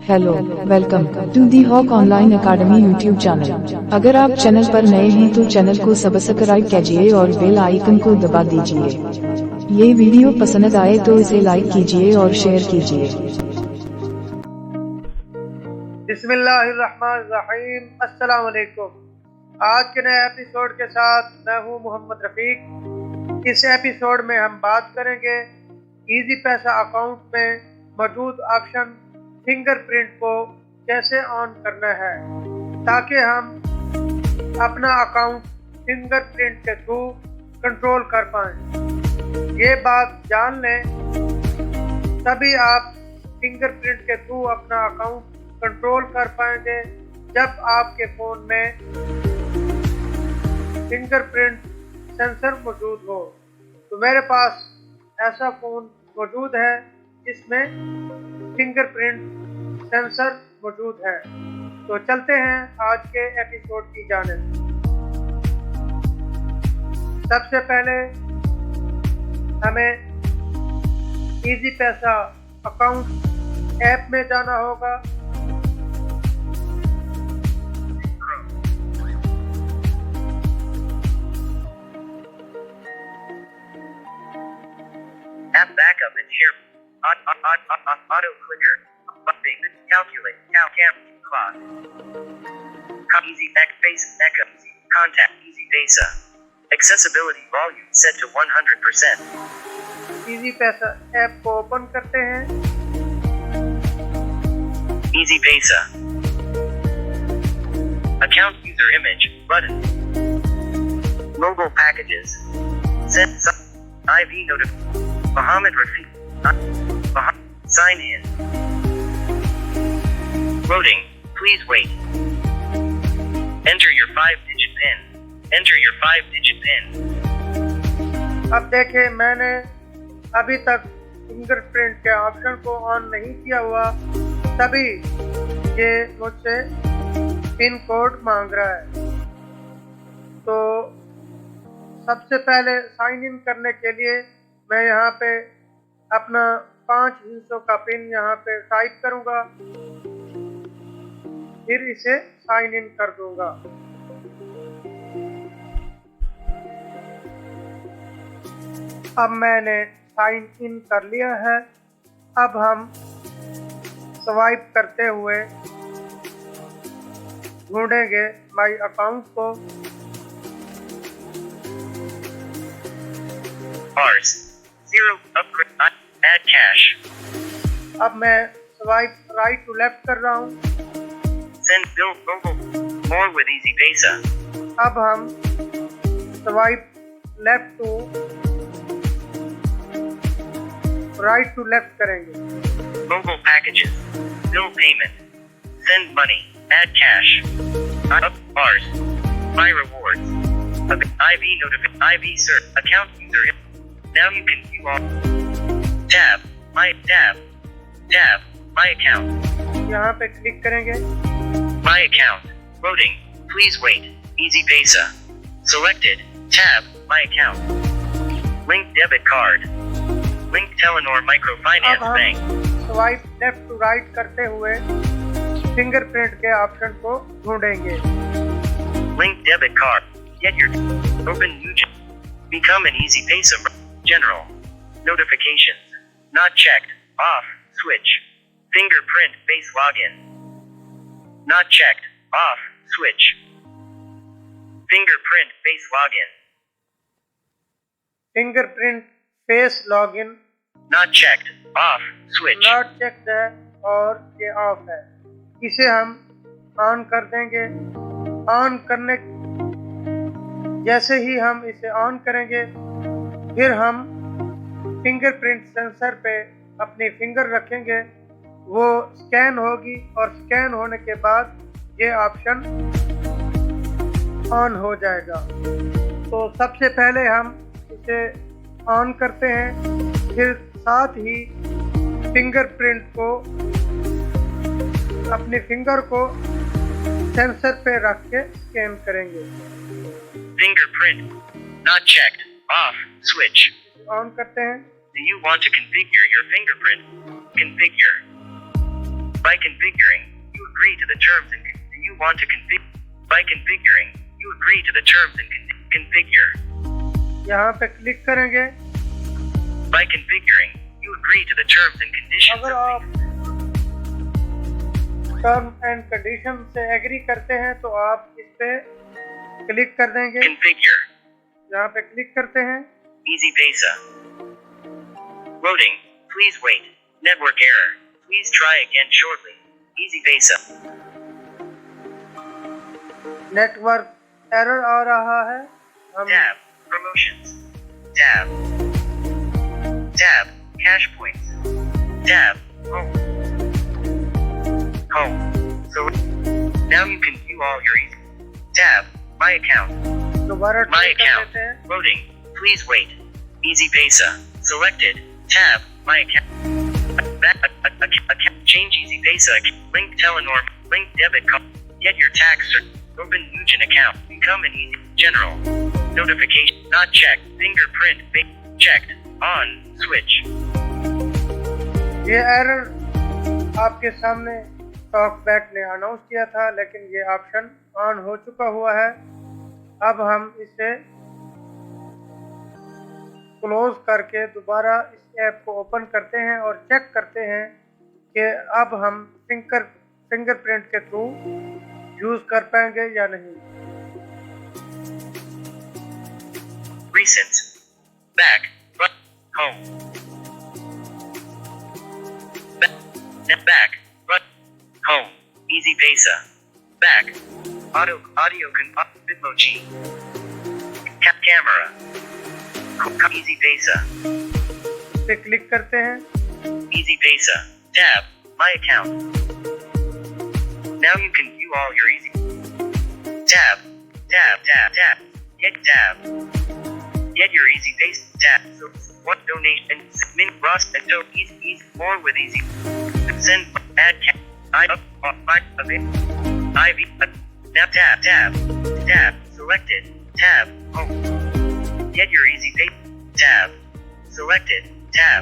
Hello, welcome to the Hawk online academy YouTube channel. अगर आप channel पर नए हैं तो चैनल को सब्सक्राइब कीजिए और बेल आइकन को दबा दीजिए। ये वीडियो पसंद आए तो इसे लाइक कीजिए और शेयर कीजिए। बिस्मिल्लाहिर्रहमानिर्रहीम, अस्सलाम वालेकुम। आज के नए एपिसोड के साथ मैं हूं मोहम्मद रफीक। इस एपिसोड में हम बात करेंगे एजीपैसा अकाउंट में मौजूद ऑप्शन फिंगरप्रिंट को कैसे ऑन करना है ताकि हम अपना अकाउंट फिंगरप्रिंट के थ्रू कंट्रोल कर पाएं। ये बात जान लें, तभी आप फिंगरप्रिंट के थ्रू अपना अकाउंट कंट्रोल कर पाएंगे जब आपके फ़ोन में फिंगरप्रिंट सेंसर मौजूद हो। तो मेरे पास ऐसा फ़ोन मौजूद है जिसमें फिंगरप्रिंट सेंसर मौजूद है। तो चलते हैं आज के एपिसोड की जानिब। सबसे पहले हमें एजीपैसा अकाउंट ऐप में जाना होगा। App backup and share. Auto clicker. Calculate. Clock. Easypaisa. Contact. Easypaisa. Accessibility volume set to 100%. easypaisa app को ओपन करते हैं। Easypaisa. Account user image button. Mobile packages. Set IV notif. Muhammad Rafi. Sign in. Loading. Please wait. Enter your 5-digit PIN. Enter your 5-digit PIN. अब देखें, मैंने अभी तक fingerprint के option को ऑन नहीं किया हुआ, तभी ये मुझसे पिन कोड मांग रहा है। तो सबसे पहले साइन इन करने के लिए मैं यहाँ पे अपना 5 हिस्सों का पिन यहाँ पे टाइप करूँगा, फिर इसे साइन इन कर दूंगा। अब मैंने साइन इन कर लिया है। अब हम स्वाइप करते हुए ढूंढेंगे माई अकाउंट को। Bars. 0. Upgrade. Add cash. अब मैं स्वाइप राइट टू लेफ्ट कर रहा हूँ। Send bill mobile. More with easypaisa. अब हम swipe left to right to left करेंगे। Mobile packages. Bill payment. Send money. Add cash. Up bars. Buy rewards. IV notification. IV search. Account user. Now you can view all. Tab. My tab. Tab. My account. यहाँ पे click करेंगे। My account. Loading. Please wait. Easypaisa. Selected. Tab. My account. Link debit card. Link Telenor Microfinance अब Bank. हम swipe left to right करते हुए fingerprint के option को ढूंढेंगे। Link debit card. Get your open new. Become an easypaisa. General. Notifications. Not checked. Off. Switch. Fingerprint base login. Not checked. Off. Switch. Fingerprint base login. Fingerprint face login Not checked. Off. Switch. Not checked है और ये of है। इसे हम on कर देंगे। On करने जैसे ही हम इसे ऑन करेंगे, फिर हम फिंगरप्रिंट सेंसर पे अपनी फिंगर रखेंगे, वो स्कैन होगी और स्कैन होने के बाद ये ऑप्शन ऑन हो जाएगा। तो सबसे पहले हम इसे ऑन करते हैं, फिर साथ ही फिंगरप्रिंट को अपनी फिंगर को सेंसर पे रख के स्कैन करेंगे। Fingerprint. Not checked. Off. Switch. On करते हैं। Do you want to configure your fingerprint? Configure. By configuring, you agree to the terms and do you want to configure? By configuring, you agree to the terms and configure. यहाँ पे click करेंगे. By configuring, you agree to the terms and conditions. अगर आप term and condition से agree करते हैं तो आप इस पे क्लिक कर देंगे. Configure. यहाँ पे क्लिक करते हैं. easypaisa. Loading. Please wait. Network error. Please try again shortly. easypaisa. Network error आ रहा है. Tab. Promotions. Tab. Tab. Cash points. Tab. Home. Home. So now you can view all your Tab. My account. दोबारा My try कर account. लेते हैं. Loading. Please wait. easypaisa. Selected. Tab. My account. Account. Change easypaisa. Link Telenorm. Link debit card. Get your tax. Open Nugent account. Become an easy. General. Notification. Not checked. Fingerprint. Checked. On. Switch. ये error आपके सामने talkback ने announce किया था, लेकिन ये option on हो चुका हुआ है. अब हम इसे क्लोज करके दोबारा इस ऐप को ओपन करते हैं और चेक करते हैं कि अब हम फिंगरप्रिंट के थ्रू यूज कर पाएंगे या नहीं. Recent. Back. Home. Back. Home. easypaisa. Back. Audio Bitmoji. Camera. easypaisa. पे क्लिक करते हैं. easypaisa. Tab. My account. Now you can view all your Tab. Get tab. Get your easypaisa tab. So what donation? Min Rust and so easy more with easy. Send add tab. IV. Now tab. Selected. Tab. Home. Get your easypaisa tab. Selected. Tab.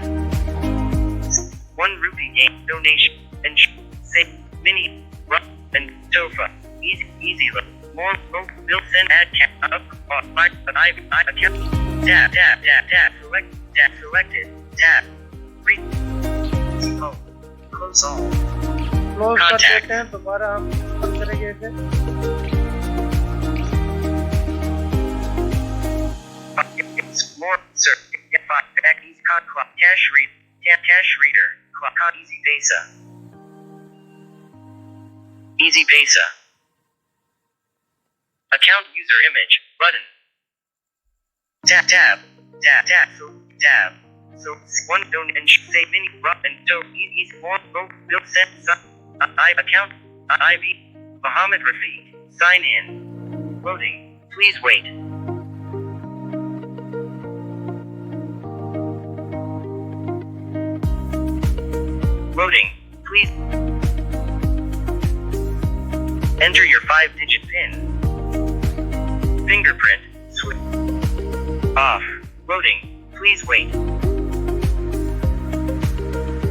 1 rupee game donation and say mini rock and sofa. Easy look. More bill send add tab up on my account. Tab. Selected. Tab. Home. Close all. Close कर देते हैं. दोबारा हम open करेंगे इसे. More sir. Cash reader. easypaisa. easypaisa. Account user image button. Tab. So one donation say mini rough and so easy more bill send account IV Muhammad Rafiq. Sign in. Loading. Please wait. Loading. Please enter your 5-digit PIN. Fingerprint. Switch. Off. Loading. Please wait.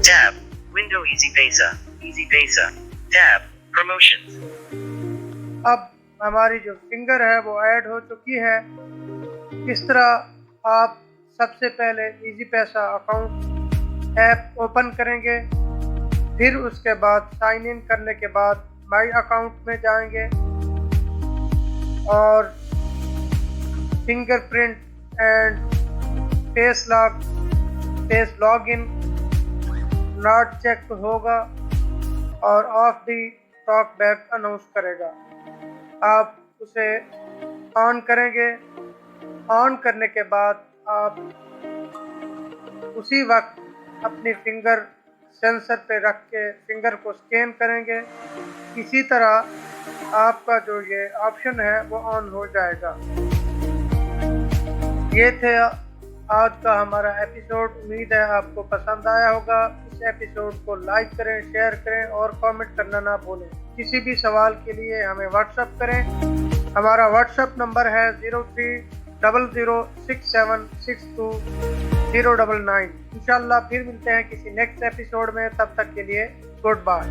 Tab. Window easypaisa. Tab. Promotions. अब हमारी जो finger है वो add हो चुकी है. इस तरह आप सबसे पहले easypaisa अकाउंट ऐप ओपन करेंगे. फिर उसके बाद साइन इन करने के बाद माई अकाउंट में जाएंगे और fingerprint and face login not check होगा और off the talk back announce करेगा. आप उसे ऑन करेंगे. ऑन करने के बाद आप उसी वक्त अपनी फिंगर सेंसर पे रख के फिंगर को स्कैन करेंगे. इसी तरह आपका जो ये ऑप्शन है वो ऑन हो जाएगा. ये थे आज का हमारा एपिसोड. उम्मीद है आपको पसंद आया होगा. इस एपिसोड को लाइक करें, शेयर करें और कमेंट करना ना भूलें. किसी भी सवाल के लिए हमें व्हाट्सएप करें. हमारा व्हाट्सएप नंबर है 03006762 099. इंशाल्लाह फिर मिलते हैं किसी नेक्स्ट एपिसोड में. तब तक के लिए गुड बाय.